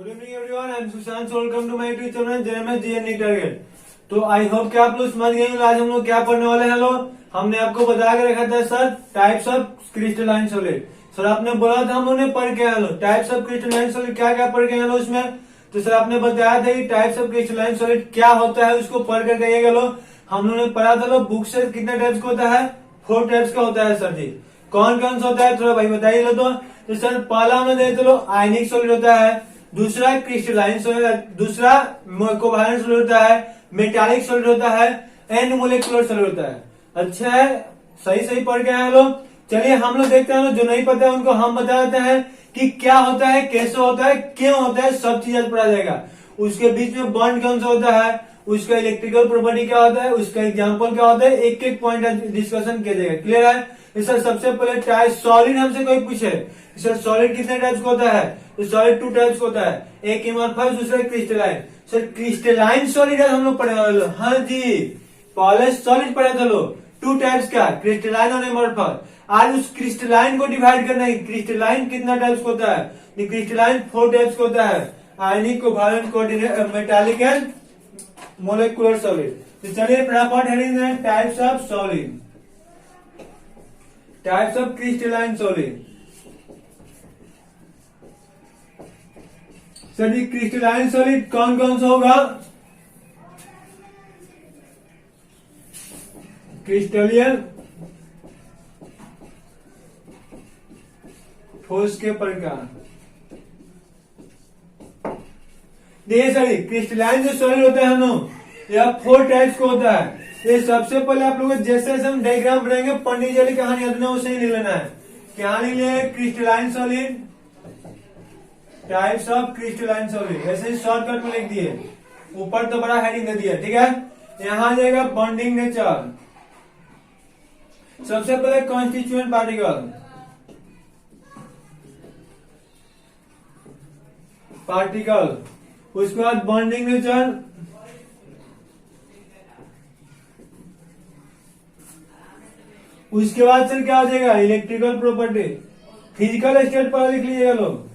Good evening everyone, I am Sushant, welcome to my YouTube channel JMS GN NEET target. तो I hope कि आप लोग समझ गए होंगे आज हम लोग क्या पढ़ने वाले हैं। लोग हमने आपको बता के रखा था sir types of crystalline solid. Sir आपने बोला था हम लोग ने पढ़ के आए लोग टाइप्स ऑफ क्रिस्टलाइन सॉलिड क्या क्या पढ़ के आए लोग उसमें। तो सर आपने बताया था कि टाइप्स ऑफ क्रिस्टलाइन सॉलिड क्या होता है उसको पढ़ कर गए लोग। हम लोग ने पढ़ा था लोग बुक से कितने टाइप्स का होता है, 4 टाइप्स का होता है सर जी। कौन कौन सा होता है थोड़ा भाई बताइए लो। तो सर पहला हमने देखे चलो आयनिक सॉलिड होता है, दूसरा क्रिस्टलाइन सॉलिड, दूसरा कोवैलेंट सॉलिड होता है, मेटालिक सॉलिड होता है, एंड मोलेकुलर सॉलिड होता है। अच्छा है, सही सही पढ़ के आए लोग। चलिए हम लोग देखते हैं, जो नहीं पता है उनको हम बता देते हैं कि क्या होता है, कैसे होता है, क्यों होता है, सब चीज आज पढ़ा जाएगा। उसके बीच में बॉन्ड कौन सा होता है, उसका इलेक्ट्रिकल प्रॉपर्टी क्या होता है, उसका एग्जाम्पल क्या होता है, एक एक पॉइंट डिस्कशन किया जाएगा। क्लियर है सर। सबसे पहले टाइप सॉलिड हमसे कोई पूछे सर सॉलिड कितने टाइप्स का होता है, तो सॉलिड 2 टाइप्स का होता है, एक इमॉर्फस दूसरा क्रिस्टलाइन। सर क्रिस्टलाइन सॉलिड हम लोग पढ़े वाले। हाँ जी, पहले सॉलिड पढ़े थे लोग 2 टाइप्स का, क्रिस्टलाइन और इमॉर्फस। आज उस क्रिस्टलाइन को डिवाइड करना है। क्रिस्टलाइन कितना टाइप्स का होता है, क्रिस्टलाइन 4 टाइप्स का होता है, ionic, covalent, coordinate, metallic and molecular solid. तो चलिए फटाफट हेडिंग है types of solid, types of crystalline solid. Sir ji crystalline solid कौन कौन सा होगा, क्रिस्टलियन, ठोस के प्रकार। देखिए सर क्रिस्टलाइन जो सॉलिड होता है हम लोग यह 4 टाइप्स का होता है। ये सबसे पहले आप लोग जैसे हम डायग्राम बनाएंगे पंडित जी वाली कहानी अपने उसे ही लिख लेना है। कहानी लिए crystalline solid, types of crystalline solid, ऐसे ही शॉर्टकट में लिख दिए, ऊपर तो बड़ा हेडिंग दे दिया। ठीक है, यहां जाएगा बॉन्डिंग नेचर। सबसे पहले कॉन्स्टिट्यूएंट पार्टिकल, उसके बाद बॉन्डिंग नेचर, उसके बाद सर क्या हो जाएगा इलेक्ट्रिकल प्रॉपर्टी। फिजिकल स्टेट पर लिख लीजिएगा लोग,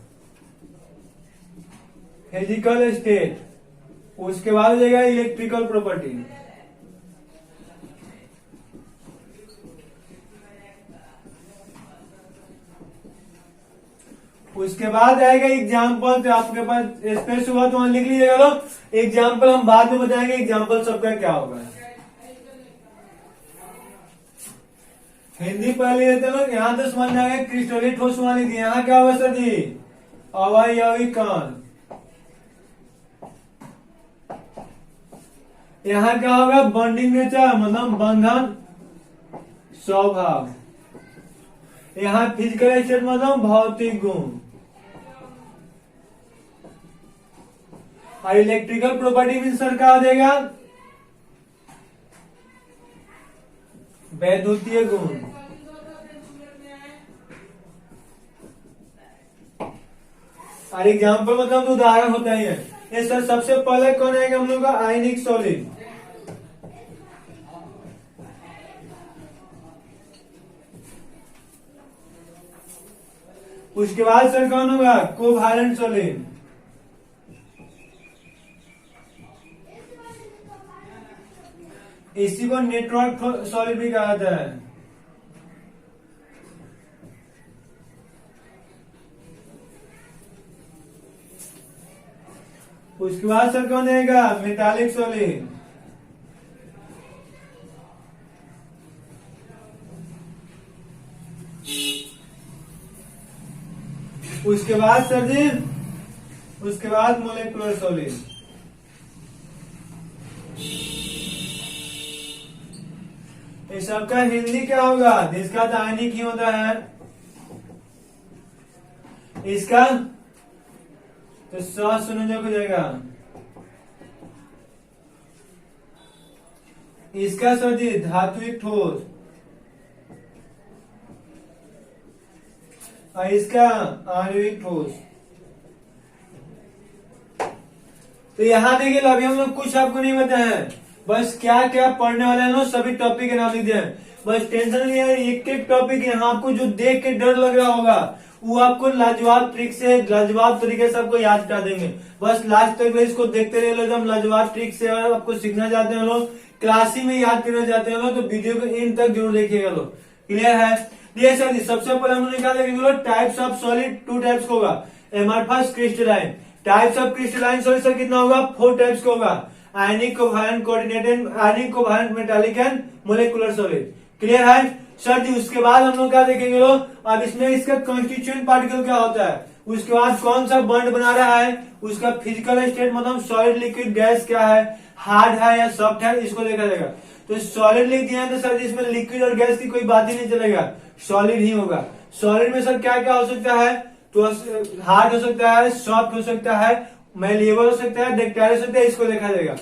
फिजिकल स्टेट, उसके बाद हो जाएगा इलेक्ट्रिकल प्रॉपर्टी। उसके बाद आएगा एग्जाम्पल। तो आपके पास स्पेस हुआ तो वहां लिख लीजिएगा लोग। एग्जाम्पल हम बाद में बताएंगे एग्जाम्पल सबका क्या होगा। हिंदी पहले लेते लोग, यहां तो समझ में आएगा क्रिस्टलीय ठोस वाली थी। यहाँ क्या होगा सर जी, अवयवी कण। यहाँ क्या होगा बॉन्डिंग नेचर, मतलब बंधन स्वभाव। यहाँ फिजिकल स्टेट मतलब भौतिक गुण, और इलेक्ट्रिकल प्रॉपर्टी भी सर क्या हो जाएगा वैद्युतीय गुण। और एग्जाम्पल मतलब उदाहरण होता ही है। ये सर सबसे पहले कौन आएगा हम लोग का आयनिक सॉलिड, उसके बाद सर कौन होगा कोवैलेंट सॉलिड, इसी को नेटवर्क सॉलिड भी कहा जाता है। उसके बाद सर कौन आएगा मेटालिक सॉलिड, उसके बाद सर जी, उसके बाद मोलेकुलर सॉलिड। इस सबका हिंदी क्या होगा, इसका तो आयनिक ही होता है, इसका तो संयोजक हो जाएगा, इसका सर जी धात्विक ठोस, और इसका आणविक ठोस। तो यहाँ देखिए अभी हम लोग कुछ आपको नहीं बताया, बस क्या क्या पढ़ने वाले हैं लोग सभी टॉपिक के नाम लिख दिए। बस टेंशन नहीं है, एक एक टॉपिक यहाँ आपको जो देख के डर लग रहा होगा वो आपको लाजवाब ट्रिक से, लाजवाब तरीके से आपको याद कर देंगे। बस लास्ट तक इसको देखते रहे लोग, हम लाजवाब ट्रिक से अगर आपको सीखना चाहते हैं लोग, क्लास ही में याद करना चाहते हैं लोग, तो वीडियो को इन तक जरूर देखिएगा लोग। क्लियर है? ये सर जी सबसे पहले हम लोग निकाल देंगे लोग टाइप्स ऑफ सॉलिड। 2 टाइप्स का होगा, amorphous crystalline. Types of crystalline solid sir कितना होगा? 4 टाइप्स का होगा, ionic, covalent, coordinated, ionic, covalent, metallic and molecular solid. Clear है सर जी? उसके बाद हम लोग क्या देखेंगे लोग, अब इसमें इसका कॉन्स्टिट्यूएंट पार्टिकल क्या होता है, उसके बाद कौन सा बॉन्ड बना रहा है, उसका फिजिकल स्टेट मतलब सॉलिड, लिक्विड, गैस क्या है, हार्ड है या सॉफ्ट है, इसको देखा जाएगा। तो सॉलिड लिख दिया है तो सर जी इसमें लिक्विड और गैस की कोई बात ही नहीं चलेगा, सॉलिड ही होगा। सॉलिड में सर क्या क्या हो सकता है, तो हार्ड हो सकता है, सॉफ्ट हो सकता है, मैलिएबल हो सकता है, डक्टाइल हो सकता है, इसको देखा जाएगा।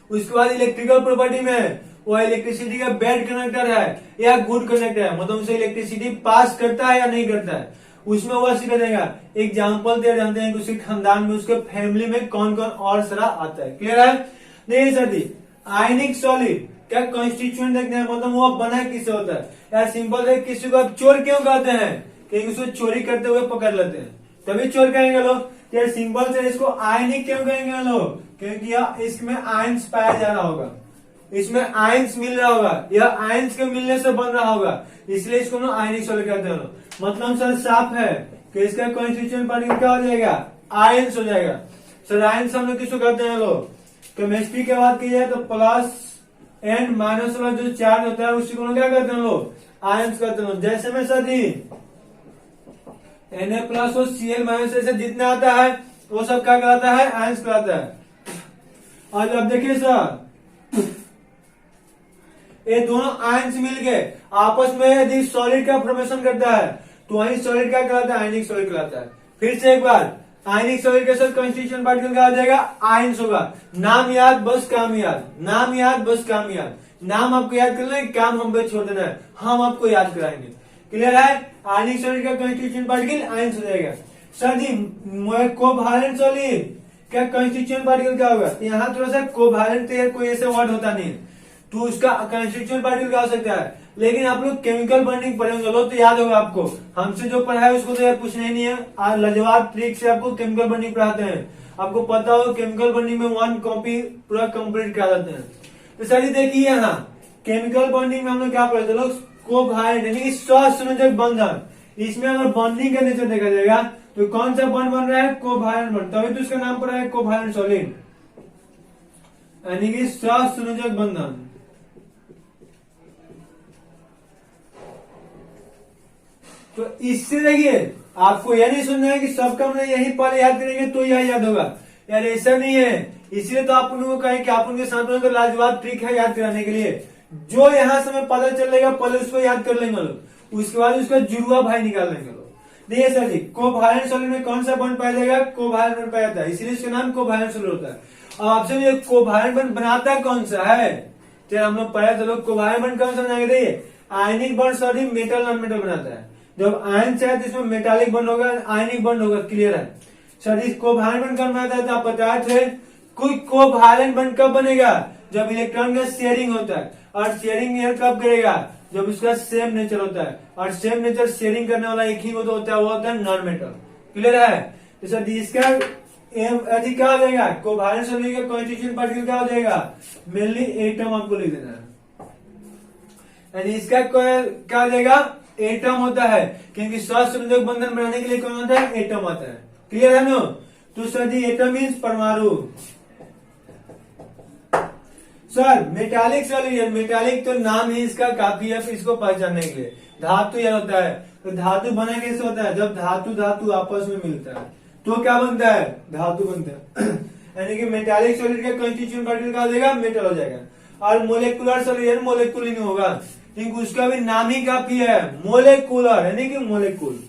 उसके बाद इलेक्ट्रिकल प्रॉपर्टी में वो इलेक्ट्रिसिटी का बैड कंडक्टर है या गुड कंडक्टर है, मतलब उसे इलेक्ट्रिसिटी पास करता है या नहीं करता है, उसमें वह सीखा जाएगा। एग्जाम्पल दे जानते हैं कि उसके खानदान में, उसके फैमिली में कौन कौन और सारा आता है। क्लियर है? नहीं सर जी, आयनिक सॉलिड क्या कॉन्स्टिट्यूएंट देखते हैं, मतलब वो बना किससे होता है यार? सिंपल है, किसी को आप चोर क्यों कहते हैं, क्योंकि उसको चोरी करते हुए पकड़ लेते हैं, तभी चोर कहेंगे लोग। यार सिंपल से इसको आयनिक क्यों कहेंगे लोग, क्योंकि यह इसमें आयंस पाया जा रहा होगा, इसमें आयंस मिल रहा होगा, यह आयंस के मिलने से बन रहा होगा, इसलिए इसको ना आयनिक सॉलिड कहते हैं लोग। मतलब सर साफ है कि इसका कॉन्स्टिट्यूएंट पार्टिकल क्या हो जाएगा? आयंस हो जाएगा। सर आयंस हम लोग किसको कहते हैं लोग? केमिस्ट्री की बात की जाए तो प्लस एंड माइनस वाला जो चार्ज होता है उसी को क्या कहते हैं लोग? आयंस कहते हैं। जैसे में सर जी Na प्लस और Cl माइनस ऐसे जितना आता है वो सब क्या कहलाता है? आयंस कहलाता है। आज अब देखिए सर, ये दोनों आयंस मिलके आपस में यदि सॉलिड का फॉर्मेशन करता है तो वही सॉलिड क्या कहलाता है? आयनिक सॉलिड कहलाता है। फिर से एक बार, आयनिक सॉलिड के साथ कॉन्स्टिट्यूएंट पार्टिकल क्या हो जाएगा? आयंस होगा। नाम याद बस काम याद, नाम याद बस काम याद। नाम आपको याद करना है, काम हम पे छोड़ देना है, हम आपको याद कराएंगे। क्लियर है? आयनिक सॉलिड का कॉन्स्टिट्यूएंट पार्टिकल आयंस हो जाएगा। सर जी कोवैलेंट सॉलिड क्या कॉन्स्टिट्यूएंट पार्टिकल क्या होगा? यहाँ थोड़ा सा कोवैलेंट तो कोई ऐसा वर्ड होता नहीं, तो उसका कॉन्स्टिट्यूएंट पार्टिकल क्या हो सकता है? लेकिन आप लोग केमिकल बॉन्डिंग पढ़ेंगे लोग तो याद होगा आपको, हमसे जो पढ़ा है उसको तो यार पूछना ही नहीं है। आज लाजवाब ट्रिक से आपको केमिकल बॉन्डिंग पढ़ाते हैं, आपको पता हो केमिकल बॉन्डिंग में 1 कॉपी पूरा कंप्लीट करा देते हैं। तो सर देखिए यहाँ केमिकल बॉन्डिंग में हम लोग क्या पढ़ते लोग? कोवैलेंट यानी कि सहसंयोजक बंधन। इसमें अगर बॉन्डिंग का नेचर देखा जाएगा तो कौन सा बॉन्ड बन रहा है? कोवैलेंट बॉन्ड, तभी तो इसका नाम पड़ा है कोवैलेंट सॉलिड, यानी कि सहसंयोजक बंधन। तो इससे देखिए आपको यह नहीं सुनना है कि सबका हमने यही पल याद करेंगे तो यह याद होगा, यार ऐसा नहीं है। इसलिए तो आप उनको कहें कि आप उनके साथ में तो लाजवाब ट्रिक है याद कराने के लिए, जो यहाँ से हमें पता चलेगा पहले उसको याद कर लेंगे लोग, उसके बाद उसका जुड़वा भाई निकाल लेंगे लोग। देखिए सर जी कोवैलेंट सॉलिड में कौन सा बॉन्ड पाया जाएगा? कोवैलेंट बॉन्ड पाया जाता है, इसलिए इसका नाम कोवैलेंट सॉलिड होता है। अब आपसे ये कोवैलेंट बॉन्ड बनाता कौन सा है? चलिए हम लोग पढ़ा चलो कोवैलेंट बॉन्ड कौन सा बनाएंगे? देखिए ionic bond sir G metal non metal बनाता है, जब आयन है तो इसमें मेटालिक बॉन्ड होगा, आयनिक बॉन्ड होगा। क्लियर है सर जी? कोवैलेंट बॉन्ड कब बनाता है? तो आप बताए थे कोई कोवैलेंट बॉन्ड कब बनेगा? जब इलेक्ट्रॉन का शेयरिंग होता है, और शेयरिंग यह कब करेगा? जब उसका सेम नेचर होता है, और सेम नेचर शेयरिंग करने वाला एक ही वो तो होता है, वो होता है नॉन मेटल। क्लियर है? तो सर इसका अधिक क्या हो जाएगा? कोवैलेंट सॉलिड का कॉन्स्टिट्यूएंट पार्टिकल क्या हो जाएगा? मेनली एटम आपको लिख देना है, यानी इसका क्या हो जाएगा? एटम होता है, क्योंकि सहसंयोजक बंधन बनाने के लिए कौन होता है? एटम आता है। क्लियर है ना? तो सर जी एटम मीन्स परमाणु। सर मेटालिक सॉलिड, मेटालिक तो नाम ही इसका काफी है इसको पहचानने के लिए। धातु यह होता है, तो धातु बना कैसे होता है? जब धातु धातु आपस में मिलता है तो क्या बनता है? धातु बनता है। यानी कि मेटालिक सॉलिड का कॉन्स्टिट्यूएंट पार्टिकल क्या हो जाएगा? मेटल हो जाएगा। और मोलिकुलर सॉलिड मोलिकुल नहीं होगा, क्योंकि उसका भी नाम ही काफी है, मोलिकुलर यानी कि मोलिकुल।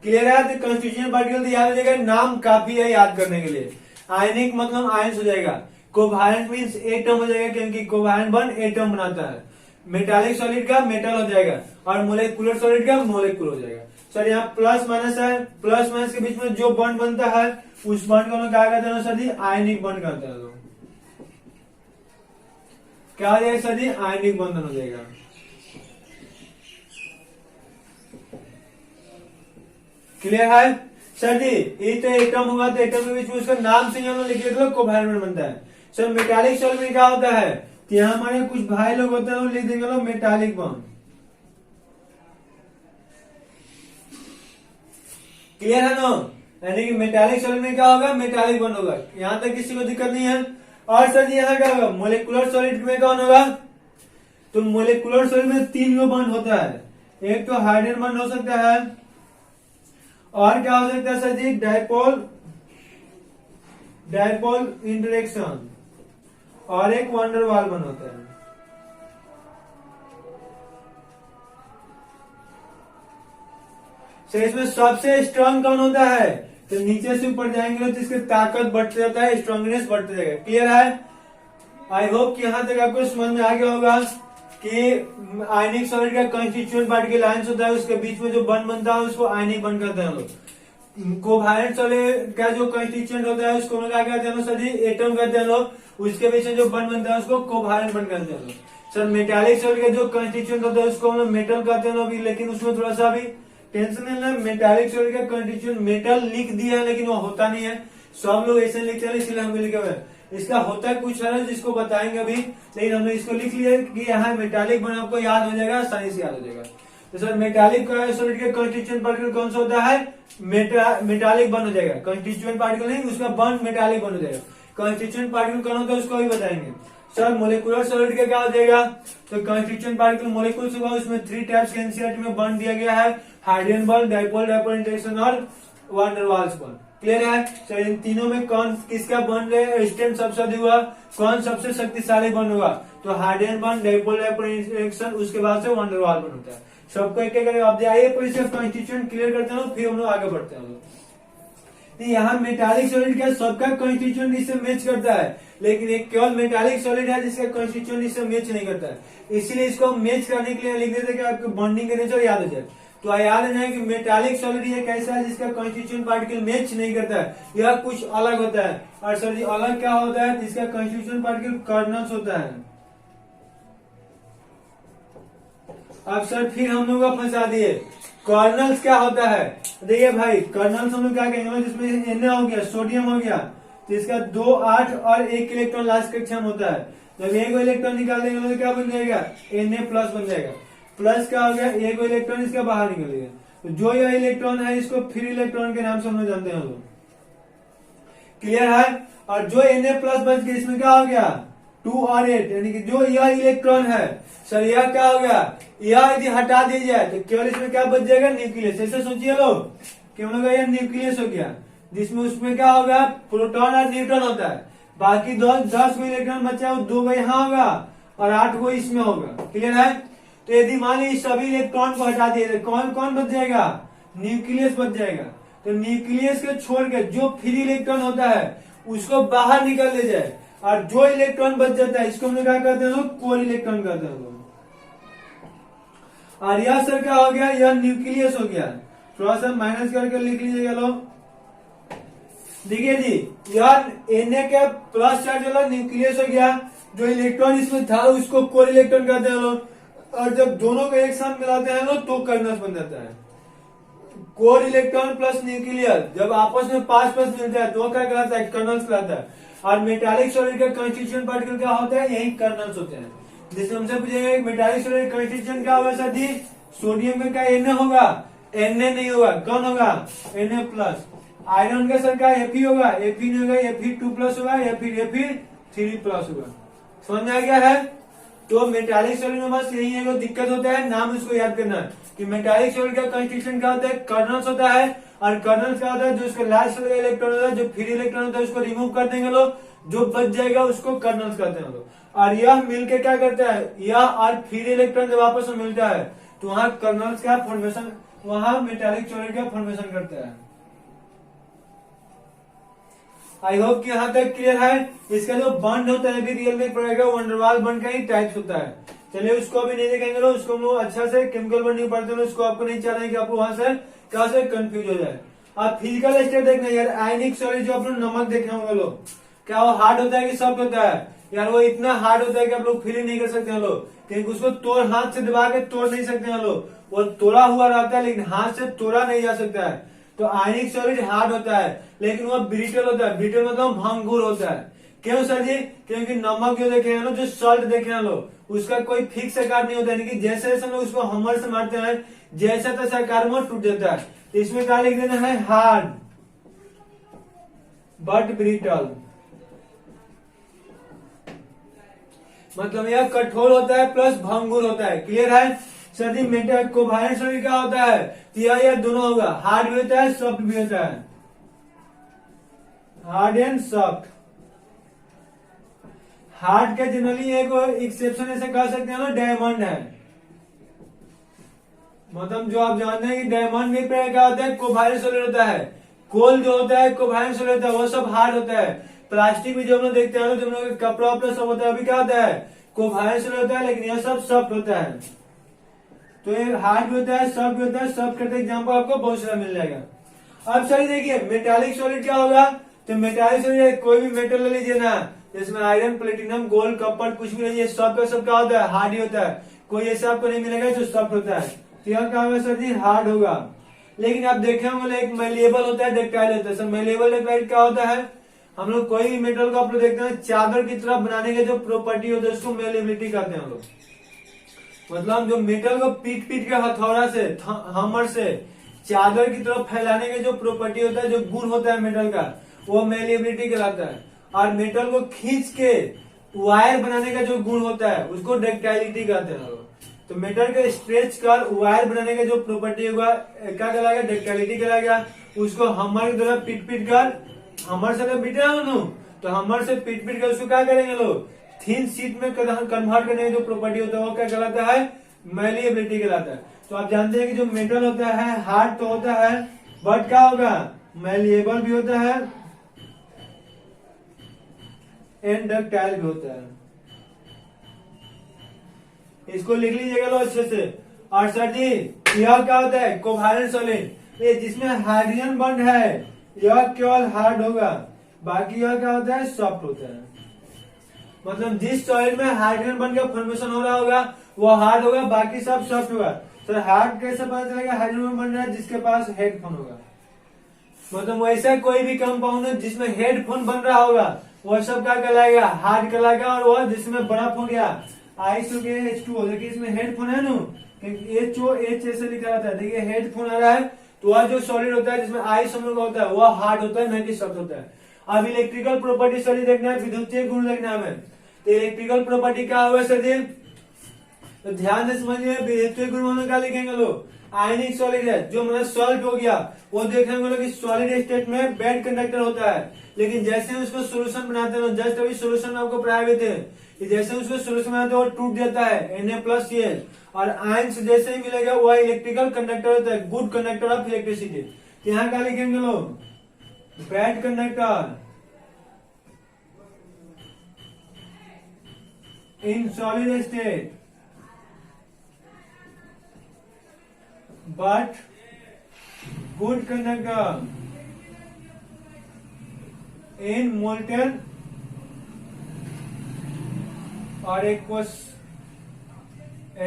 क्लियर है? तो कॉन्स्टिट्यूएंट पार्टिकल तो याद हो जाएगा, नाम काफी है याद करने के लिए। आयनिक मतलब आयंस हो जाएगा, कोवैलेंट मींस एटम हो जाएगा, क्योंकि कोवैलेंट बॉन्ड एटम बनाता है। मेटालिक सॉलिड का मेटल हो जाएगा, और मोलिकुलर सॉलिड का मोलिकुल हो जाएगा। सर यहाँ प्लस माइनस है, प्लस माइनस के बीच में जो बॉन्ड बनता है उस बॉन्ड को क्या कहते हैं सर जी? आयनिक बॉन्ड कहते हैं लोग। क्या हो जाएगा सर जी? आयनिक बंधन हो जाएगा। क्लियर है सर जी? ये तो एटम हुआ, तो एटम के बीच में उसका नाम से हम लोग लिख लेते कोवैलेंट बनता है। सर मेटालिक सॉल्वेंट में क्या होता है कि यहाँ हमारे कुछ भाई लोग होते हैं, वो लिख देंगे लोग मेटालिक बॉन्ड। क्लियर है ना? यानी कि मेटालिक सॉलिड में क्या होगा, मेटालिक बॉन्ड होगा। यहां तक किसी को दिक्कत नहीं है। और सर जी यहाँ क्या होगा, मोलिकुलर सॉलिड में कौन होगा? तो मोलिकुलर सॉलिड में 3 गो बॉन्ड होता है। एक तो हाइड्रोजन बॉन्ड हो सकता है, और क्या हो सकता है सर जी, डायपोल इंटरेक्शन, और एक वंडर वाल बॉन्ड होता है। तो इसमें सबसे स्ट्रांग कौन होता है? तो नीचे से ऊपर जाएंगे तो इसकी ताकत बढ़ते जाता है, स्ट्रांगनेस बढ़ते जाएगा। क्लियर है? आई होप कि यहां तक आपको समझ में आ गया होगा कि आयनिक सॉलिड का कंस्टिट्यूएंट पार्टिकल आयंस होता है, उसके बीच में जो बॉन्ड बनता है उसको आयनिक बॉन्ड कहते हैं लोग। कोवैलेंट सॉलिड का जो कंस्टिट्यूएंट होता है उसको क्या कहते हैं सर जी, एटम कहते हैं लोग। उसके बीच में जो बॉन्ड बनता है उसको कोवैलेंट बॉन्ड कहते हैं लोग। सर मेटालिक सॉलिड का जो कंस्टिट्यूएंट होता है उसको हम लोग मेटल कहते हैं लोग, लेकिन उसमें थोड़ा सा भी टेंशन नहीं है। मेटालिक सॉलिड का कंस्टिट्यूएंट मेटल लिख दिया है, लेकिन वो होता नहीं है। सब लोग ऐसे लिखते हैं, इसलिए हम लिखे हुए। इसका होता है कुछ है जिसको बताएंगे अभी, लेकिन हमने इसको लिख लिया कि यहाँ मेटालिक बन, आपको याद हो जाएगा, आसानी से याद हो जाएगा। तो सर मेटालिक सॉलिड के कंस्टिट्यूएंट पार्टिकल कौन सा होता है? मेटालिक बन हो जाएगा। कंस्टिट्यूएंट पार्टिकल नहीं, उसका बॉन्ड मेटालिक बन हो जाएगा। कंस्टिट्यूएंट पार्टिकल कौन होता है उसको भी बताएंगे। सर मोलिकुलर सॉलिड का क्या हो जाएगा? तो कंस्टिट्यूएंट पार्टिकल मोलिकुल्स होगा, उसमें 3 टाइप्स के एनसीईआरटी में बॉन्ड दिया गया है, हाइड्रोजन बॉन्ड, डायपोल इंटरेक्शन और van der Waals bond. Clear है? सर इन तीनों में कौन किसका बॉन्ड रेजिस्टेंट सबसे अधिक हुआ, कौन सबसे शक्तिशाली बॉन्ड होगा? तो हाइड्रोजन बॉन्ड, डायपोल इंटरेक्शन, उसके बाद से वैन डर वाल्स बॉन्ड होता है। सबको एक एक आप आइए पहले से कंस्टिट्यूएंट क्लियर करते हैं, फिर हम लोग आगे बढ़ते हैं। यहाँ मेटालिक सॉलिड का सबका कंस्टिट्यूएंट इससे मैच करता है, लेकिन एक केवल मेटालिक सॉलिड है जिसका कंस्टिट्यूएंट इससे मैच नहीं करता है। इसीलिए इसको मैच करने के लिए लिख देते कि आपको बॉन्डिंग का नेचर याद हो जाए। तो याद हो जाए कि मेटालिक सॉलिड ये कैसा है जिसका कंस्टिट्यूएंट पार्टिकल मैच नहीं करता है, यह कुछ अलग होता है। और सर जी अलग क्या होता है? जिसका कंस्टिट्यूएंट पार्टिकल कर्नल्स होता है। अब सर फिर हम लोग को फंसा दिए, कर्नल्स क्या होता है? देखिए भाई, कर्नल्स हम लोग क्या कहेंगे, जिसमें Na हो गया, सोडियम हो गया, तो इसका 2, 8 और 1 इलेक्ट्रॉन लास्ट कक्षा में होता है। जब एक इलेक्ट्रॉन निकाल देंगे तो क्या बन जाएगा? Na प्लस बन जाएगा। प्लस क्या हो गया? एक इलेक्ट्रॉन इसका बाहर निकल गया। तो जो यह इलेक्ट्रॉन है इसको फ्री इलेक्ट्रॉन के नाम से हम लोग जानते हैं लोग। क्लियर है? और जो Na प्लस बच गया इसमें क्या हो गया? 2 और 8, यानी कि जो यह इलेक्ट्रॉन है सर, यह क्या हो गया? यह यदि हटा दी जाए तो केवल इसमें क्या बच जाएगा? न्यूक्लियस। ऐसे सोचिए लोग कि हम लोग का यह न्यूक्लियस हो गया, जिसमें उसमें क्या होगा? प्रोटॉन और न्यूट्रॉन होता है। बाकी 10 गो इलेक्ट्रॉन बचा, 2 गो यहाँ होगा और 8 गो इसमें होगा। क्लियर है? तो यदि मान लीजिए सभी इलेक्ट्रॉन को हटा दिए तो कौन कौन बच जाएगा? न्यूक्लियस बच जाएगा। तो न्यूक्लियस को छोड़ के जो फ्री इलेक्ट्रॉन होता है उसको बाहर निकल दे जाए, और जो इलेक्ट्रॉन बच जाता है इसको हम लोग क्या कहते हैं? कोर इलेक्ट्रॉन कहते हैं। और यह सर क्या हो गया? यह न्यूक्लियस हो गया। थोड़ा सा माइनस करके लिख लीजिएगा लोग। देखिए जी, यह Na का प्लस चार्ज वाला न्यूक्लियस हो गया, जो इलेक्ट्रॉन इसमें था उसको कोर इलेक्ट्रॉन कहते हैं लोग। और जब दोनों को एक साथ मिलाते हैं लोग तो कर्नल्स बन जाता है। कोर इलेक्ट्रॉन प्लस न्यूक्लियस जब आपस में 5 मिलता है तो क्या कहलाता है? कर्नल्स कहलाता है। और मेटालिक सॉलिड का कंस्टिट्यूएंट पार्टिकल क्या होता है? यही कर्नल्स होते हैं। जिसमें हमसे पूछेंगे मेटालिक सॉलिड कंस्टिट्यूएंट क्या होगा सर जी? सोडियम में क्या Na होगा? Na नहीं होगा, कौन होगा? Na plus. आयरन का सर क्या Fe होगा? Fe नहीं होगा, Fe2 प्लस होगा या फिर Fe3 प्लस होगा। समझ में आ गया है? तो मेटालिक सॉलिड में बस यही है, दिक्कत होता है नाम उसको याद करना है कि मेटालिक सॉलिड का कंस्टिट्यूएंट क्या होता है? कर्नल्स होता है। और कर्नल्स क्या होता है? जो उसका लास्ट वाला इलेक्ट्रॉन होता है, जो फ्री इलेक्ट्रॉन होता है उसको रिमूव कर देंगे लोग, जो बच जाएगा उसको कर्नल्स कहते हैं लोग। और यह मिलके क्या करता है? यह और फ्री इलेक्ट्रॉन जब आपस में मिलता है तो वहां कर्नल्स का फॉर्मेशन, वहां मेटालिक सॉलिड का फॉर्मेशन करता है। आई होप कि यहाँ तक क्लियर है। इसका जो बॉन्ड होता है भी रियल में पड़ेगा, वैन डर वाल्स बॉन्ड का ही टाइप्स होता है। चलिए उसको अभी नहीं देखेंगे लोग, उसको हम लोग अच्छा से केमिकल बॉन्डिंग पढ़ते हैं, उसको आपको नहीं चाह रहे कि आपको वहां से क्या से कंफ्यूज हो जाए। आप फिजिकल स्टेट देखना यार, आयनिक सॉलिड जो आप लोग नमक देखे होंगे लोग, क्या वो हार्ड होता है कि सॉफ्ट होता है? यार वो इतना हार्ड होता है कि आप लोग फील नहीं कर सकते हैं लोग, क्योंकि उसको तोड़ हाथ से दबा के तोड़ नहीं सकते हैं लोग। वो तोड़ा हुआ रहता है लेकिन हाथ से तोड़ा नहीं जा सकता है। तो आयनिक सॉलिड हार्ड होता है, लेकिन वो ब्रिटल होता है। ब्रिटल मतलब भंगुर होता है। क्यों सर जी? क्योंकि नमक जो देखे हैं जो सॉल्ट देखे हैं लोग, उसका कोई फिक्स आकार नहीं होता है, कि जैसे जैसे हम लोग उसको हमर से मारते हैं जैसा तैसा आकार में टूट जाता है। तो इसमें क्या लिख देना है? Hard but brittle. मतलब यह कठोर होता है प्लस भंगुर होता है। क्लियर है सर जी? मेटल कोवैलेंट सॉलिड क्या होता है? तो यह दोनों होगा, हार्ड भी होता है सॉफ्ट भी होता है, हार्ड एंड सॉफ्ट। हार्ड का जनरली एक एक्सेप्शन ऐसे कह सकते हैं ना, डायमंड है। मतलब जो आप जानते हैं कि डायमंड में क्या होता है? कोवैलेंट सॉलिड होता है। कोल जो होता है कोवैलेंट सॉलिड होता है, वो सब हार्ड होता है। प्लास्टिक भी जो हम लोग देखते हैं, जो हम लोग कपड़ा वपड़ा सब होता है, अभी क्या होता है? कोवैलेंट सॉलिड होता है, लेकिन यह सब सॉफ्ट होता है। तो ये हार्ड भी होता है सॉफ्ट भी होता है। सॉफ्ट करते एग्जाम्पल आपको बहुत सारा मिल जाएगा। अब सही देखिए, मेटालिक सॉलिड क्या होगा? तो मेटालिक सॉलिड कोई भी मेटल ले लीजिए ना, जिसमें आयरन प्लेटिनम गोल्ड कॉपर कुछ भी लीजिए, सब का सब क्या होता है? हार्ड ही होता है। कोई ऐसा आपको नहीं मिलेगा जो सॉफ्ट होता है। तो यह क्या होगा सर जी? हार्ड होगा। लेकिन आप देखे होंगे एक मेलेबल होता है, डक्टाइल होता है। सर मेलेबल डक्टाइल क्या होता है? हम लोग कोई भी मेटल को आप लोग देखते हैं, चादर की तरह बनाने के जो प्रॉपर्टी होता है उसको मेलेबिलिटी कहते हैं हम लोग। मतलब जो मेटल को पीट पीट के हथौड़ा से हमर से चादर की तरफ फैलाने के जो प्रॉपर्टी होता है, जो गुण होता है मेटल का, वो मेलेबिलिटी कहलाता है। और मेटल को खींच के वायर बनाने का जो गुण होता है उसको डक्टाइलिटी कहते हैं। तो मेटल के स्ट्रेच कर वायर बनाने का जो प्रॉपर्टी होगा क्या कहलाएगा? डक्टाइलिटी कहलाएगा। उसको हमर की तरह पीट पीट कर, हमर से पीटे ना, तो हमर से पीट पीट कर उसको क्या करेंगे लोग? थिन शीट में कन्वर्ट करने का जो प्रॉपर्टी होता है वो क्या कहलाता है? मेलिएबिलिटी कहलाता है। तो आप जानते हैं कि जो मेटल होता है हार्ड तो होता है, बट क्या होगा? मेलिएबल भी होता है एंड डक्टाइल भी होता है। इसको लिख लीजिएगा लो अच्छे से। और सर जी यह क्या होता है? Covalent solid. ये जिसमें हाइड्रोजन बॉन्ड है यह केवल हार्ड होगा, बाकी यह क्या होता है? सॉफ्ट होता है। मतलब जिस सॉलिड में हाइड्रोजन बॉन्ड का फॉर्मेशन हो रहा होगा वो हार्ड होगा, बाकी सब सॉफ्ट होगा। सर हार्ड कैसे पता चलेगा? हाइड्रोजन बॉन्ड है जिसके पास हेडफोन होगा। मतलब वैसा कोई भी कंपाउंड है जिसमें हेडफोन बन रहा होगा वह सब क्या कहलाएगा? हार्ड कहलाएगा। और वह जिसमें बर्फ हो गया H2O, देखिए इसमें हेडफोन है ना, HOH ऐसे लिखा रहता है, देखिए हेडफोन आ रहा है। तो वह जो सॉलिड होता है जिसमें आई समूह का होता है वह हार्ड होता है, न कि सॉफ्ट होता है। अब इलेक्ट्रिकल प्रॉपर्टी सर देखना है, विद्युतीय गुण देखना है हमें। तो इलेक्ट्रिकल प्रॉपर्टी क्या होगा सर जी? तो ध्यान से समझिए, विद्युतीय गुण में क्या लिखेंगे लोग? आयनिक सॉलिड है, जो मतलब सॉल्ट हो गया, वो देखेंगे लोग कि सॉलिड स्टेट में बैड कंडक्टर होता है। लेकिन जैसे उसको सोल्यूशन बनाते हैं, जस्ट अभी सोल्यूशन में आपको पढ़ाए हुए थे कि जैसे उसको सोल्यूशन बनाते हैं वो टूट जाता है Na+Cl, और आयन से जैसे ही मिलेगा वह इलेक्ट्रिकल कंडक्टर होता है, गुड कंडक्टर ऑफ इलेक्ट्रिसिटी। यहाँ क्या लिखेंगे लोग? Bad conductor in solid state but good conductor in molten और aqueous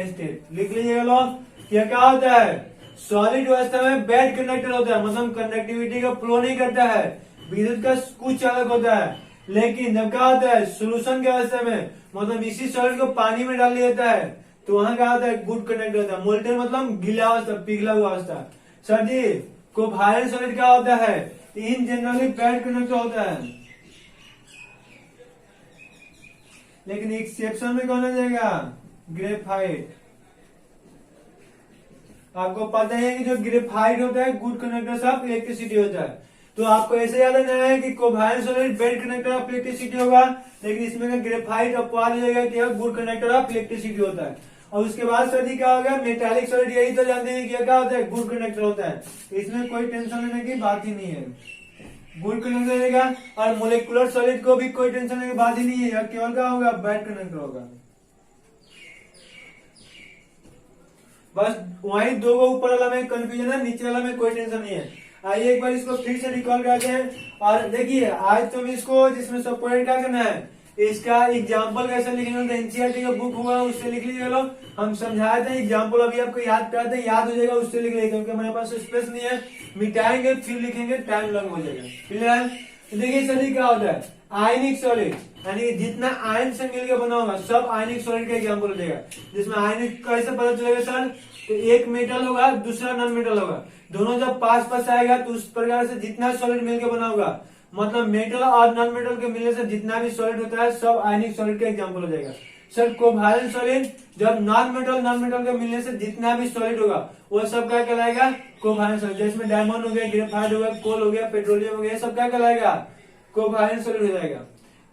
state। लिख लीजिएगा लोग। ये क्या होता है? सॉलिड अवस्था में बैड कंडक्टर होता है, मतलब कंडक्टिविटी का फ्लो नहीं करता है, विद्युत का कुछ चालक होता है। लेकिन जब क्या होता है? सोल्यूशन की अवस्था में, मतलब इसी सॉलिड को पानी में डाल दिया जाता है, तो वहां क्या होता है? गुड कंडक्टर होता है। मोल्टेन मतलब गीला अवस्था, पिघला हुआ अवस्था। सर जी कोवैलेंट सॉलिड क्या होता है? इन जनरली बैड कंडक्टर होता है, लेकिन एक्सेप्शन में कौन आ जाएगा? ग्रेफाइट। आपको पता है कि जो ग्रेफाइट होता है गुड कंडक्टर ऑफ इलेक्ट्रिसिटी होता है। तो आपको ऐसे याद रखना है कि covalent solid bad conductor of electricity होगा, लेकिन इसमें ग्रेफाइट अपवाद जाएगा कि गुड कंडक्टर ऑफ इलेक्ट्रिसिटी होता है। और उसके बाद सर जी क्या होगा? मेटालिक सॉलिड, यही तो जानते हैं कि क्या होता है? गुड कंडक्टर होता है। इसमें कोई टेंशन लेने की बात ही नहीं है, गुड कंडक्टर रहेगा। और मोलिकुलर सॉलिड को भी कोई टेंशन लेने की बात ही नहीं है, केवल क्या होगा? बैड कंडक्टर होगा। बस वही दो को ऊपर वाला में कंफ्यूजन है, नीचे वाला में कोई टेंशन नहीं है। आइए एक बार इसको फिर से रिकॉल करते हैं। और देखिए आज तो इसको जिसमें सब पॉइंट क्या करना है? इसका एग्जाम्पल कैसे लिखेंगे, तो एनसीईआरटी का बुक हुआ उससे लिख लीजिए लोग। हम समझाए थे एग्जाम्पल, अभी आपको याद कराते हैं, याद हो जाएगा उससे लिख लीजिए, क्योंकि हमारे पास स्पेस नहीं है, मिटाएंगे फिर लिखेंगे, टाइम लॉन्ग हो जाएगा। क्लियर है? देखिए सर क्या होता है, आयनिक सॉलिड यानी जितना आयन से मिलकर बना होगा सब आयनिक सॉलिड का एग्जाम्पल हो जाएगा। जिसमें आयनिक कैसे पता चलेगा सर, तो एक मेटल होगा दूसरा नॉन मेटल होगा, दोनों जब पास पास आएगा तो उस प्रकार से जितना सॉलिड मिलकर बना होगा, मतलब मेटल और नॉन मेटल के मिलने से जितना भी सॉलिड होता है सब आयनिक सॉलिड का एग्जाम्पल हो जाएगा। सर कोवैलेंट सॉलिड, जब नॉन मेटल के मिलने से जितना भी सॉलिड होगा वो सब क्या कहलाएगा, कोवैलेंट सॉलिड। जैसे डायमंड हो गया, ग्रेफाइट हो गया, कोल हो गया, पेट्रोलियम हो गया, ये सब क्या कहलाएगा, कोवैलेंट सॉलिड हो जाएगा।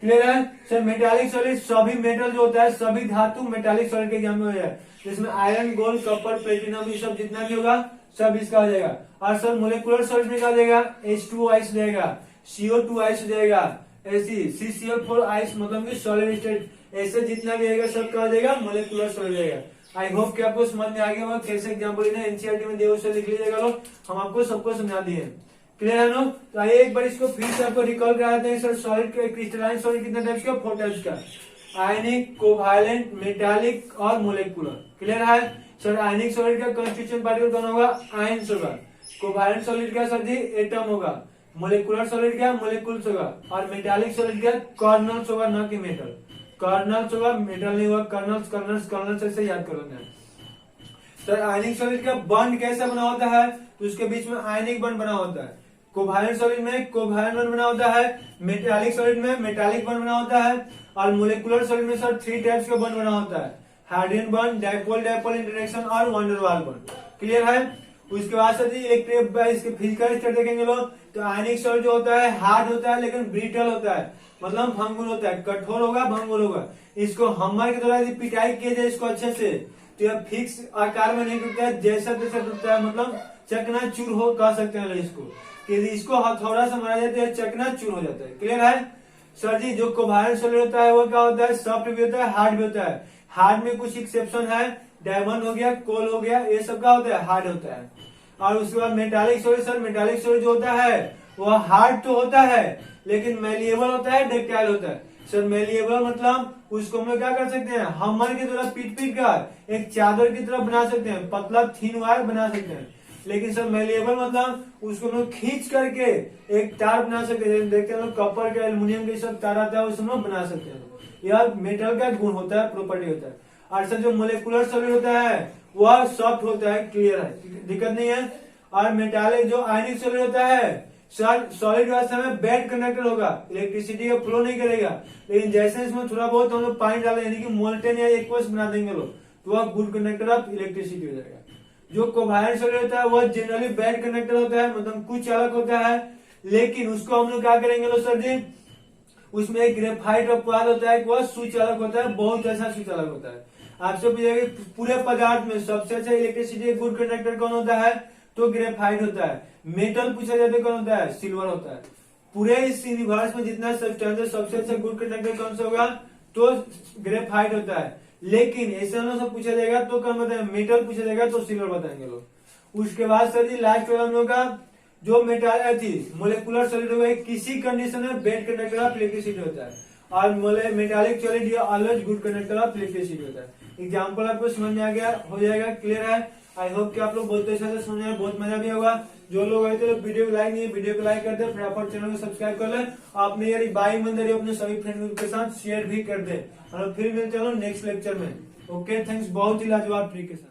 क्लियर है? सर मेटालिक सॉलिड, सभी मेटल जो होता है सभी धातु मेटालिक सॉलिड के एग्जाम्पल हो जाएगा, जिसमें आयरन, गोल्ड, कॉपर, प्लेटिनम ये सब जितना भी होगा सब इसका हो जाएगा। और सर मोलिकुलर सॉलिड में क्या हो जाएगा, H2O आइस हो जाएगा, CO2 आइस हो जाएगा, ऐसी CCl4 आइस, मतलब कि सॉलिड स्टेट, ऐसे जितना भी आएगा सब क्या हो जाएगा, मोलिकुलर सॉलिड जाएगा। आई होप कि आपको समझ में आ गया होगा कैसे एग्जाम्पल इन्हें एनसीईआरटी में दिए उसे लिख लीजिएगा लोग, हम आपको सबको समझा दिए। क्लियर है नो? तो आइए एक बार इसको फिर से आपको रिकॉल कराते हैं। सर सॉलिड के क्रिस्टलाइन सॉलिड कितने टाइप्स का, 4 टाइप्स का, आयनिक, कोवैलेंट, मेटालिक और मोलिकुलर। क्लियर है? सर आयनिक सॉलिड का कॉन्स्टिट्यूएंट पार्टिकल कौन होगा, आयंस होगा। कोवैलेंट सॉलिड का सर जी एटम होगा। मोलिकुलर सॉलिड क्या, मोलिकुल्स होगा। और मेटालिक सॉलिड क्या, कॉर्नल्स होगा, न कि मेटल। कॉर्नल्स होगा, मेटल नहीं होगा, कर्नल्स कर्नल्स कर्नल्स ऐसे याद करोगे। सर आयनिक सॉलिड का बॉन्ड कैसे बना होता है, तो उसके बीच में आयनिक बॉन्ड बना होता है। कोवैलेंट सॉलिड में कोवैलेंट बॉन्ड बना होता है, मेटालिक सॉलिड में मेटालिक बॉन्ड बना होता है, और मोलिकुलर सॉलिड में सर 3 टाइप्स का बॉन्ड बना होता है, hydrogen bond, dipole dipole interaction और van der Waals bond. Clear है? उसके बाद सर इलेक्ट्रिक इसके फिजिकल स्टेट देखेंगे लोग, तो आयनिक सॉलिड जो होता है हार्ड होता है लेकिन ब्रिटल होता है, मतलब भंगुर होता है, कठोर होगा, भंगुर होगा। इसको हमर के द्वारा यदि पिटाई किए जाए इसको अच्छे से तो यह फिक्स आकार में नहीं टूटता है, जैसा तैसा टूटता है, मतलब चकनाचूर हो कह सकते हैं इसको, कि यदि इसको हथौड़ा से मारा जाता है चकनाचूर हो जाता है। क्लियर है? सर जी जो कोवैलेंट सॉलिड होता है वो क्या होता है, सॉफ्ट भी होता है, हार्ड भी होता है। हार्ड में कुछ एक्सेप्शन है, डायमंड हो गया, कोल हो गया, ये सब क्या होता है, हार्ड होता है। और उसके बाद metallic solid, sir metallic solid जो होता है वो हार्ड तो होता है लेकिन मेलिएबल होता है, डक्टाइल होता है। सर मेलिएबल मतलब उसको हम लोग क्या कर सकते हैं, हमर की तरह पीट पीट कर एक चादर की तरह बना सकते हैं, पतला थीन वायर बना सकते हैं। लेकिन सर मेलिएबल मतलब उसको हम लोग खींच करके एक तार बना सकते हैं, देखते हैं कॉपर का, एल्यूमिनियम के सब तार आता है उसको हम लोग बना सकते हैं। यह मेटल का गुण होता है, प्रॉपर्टी होता है। और सर जो मोलिकुलर सॉलिड होता है वह सॉफ्ट होता है। क्लियर है? दिक्कत नहीं है। और मेटालिक जो आयनिक सॉलिड होता है सर सॉलिड अवस्था में बैड कंडक्टर होगा, इलेक्ट्रिसिटी का फ्लो नहीं करेगा, लेकिन जैसे इसमें थोड़ा बहुत हम लोग पानी डालें यानी कि मोल्टेन या एक्वस बना देंगे लोग तो वह गुड कंडक्टर ऑफ इलेक्ट्रिसिटी हो जाएगा। जो कोवैलेंट सॉलिड होता है वह जनरली बैड कंडक्टर होता है, मतलब कुछ चालक होता है, लेकिन उसको हम लोग क्या करेंगे लोग सर जी, उसमें एक ग्रेफाइट अपवाद होता है, वह सुचालक होता है, बहुत अच्छा सुचालक होता है। आपसे पूछेगा पूरे पदार्थ में सबसे अच्छा इलेक्ट्रिसिटी गुड कंडक्टर कौन होता है, तो ग्रेफाइट होता है। मेटल पूछा जाता है कौन होता है, सिल्वर होता है। पूरे इस यूनिवर्स में जितना सब्सटेंस है सबसे अच्छा गुड कंडक्टर कौन सा होगा, तो ग्रेफाइट होता है। लेकिन ऐसे हम लोग से पूछा जाएगा तो कौन बताएंगे, मेटल पूछा जाएगा तो सिल्वर बताएंगे लोग। उसके बाद सर जी लास्ट वाला हम लोग का जो मेटल थी मोलिकुलर सॉलिड होगा, किसी कंडीशन में बेड कंडक्टर ऑफ इलेक्ट्रिसिटी होता है, और metallic solid always good conductor of electricity होता है। एग्जाम्पल आपको समझ में आ गया हो जाएगा। क्लियर है? आई होप कि आप लोग बहुत अच्छा से समझ, बहुत मजा भी होगा। जो लोग आए थे वीडियो को लाइक नहीं, वीडियो को लाइक कर दे, फटाफट चैनल को सब्सक्राइब कर ले, आपने यार बाई ईमानदारी अपने सभी फ्रेंड के साथ शेयर भी कर दे। और फिर मिलते हैं नेक्स्ट लेक्चर में। ओके थैंक्स, बहुत ही लाजवाब तरीके से।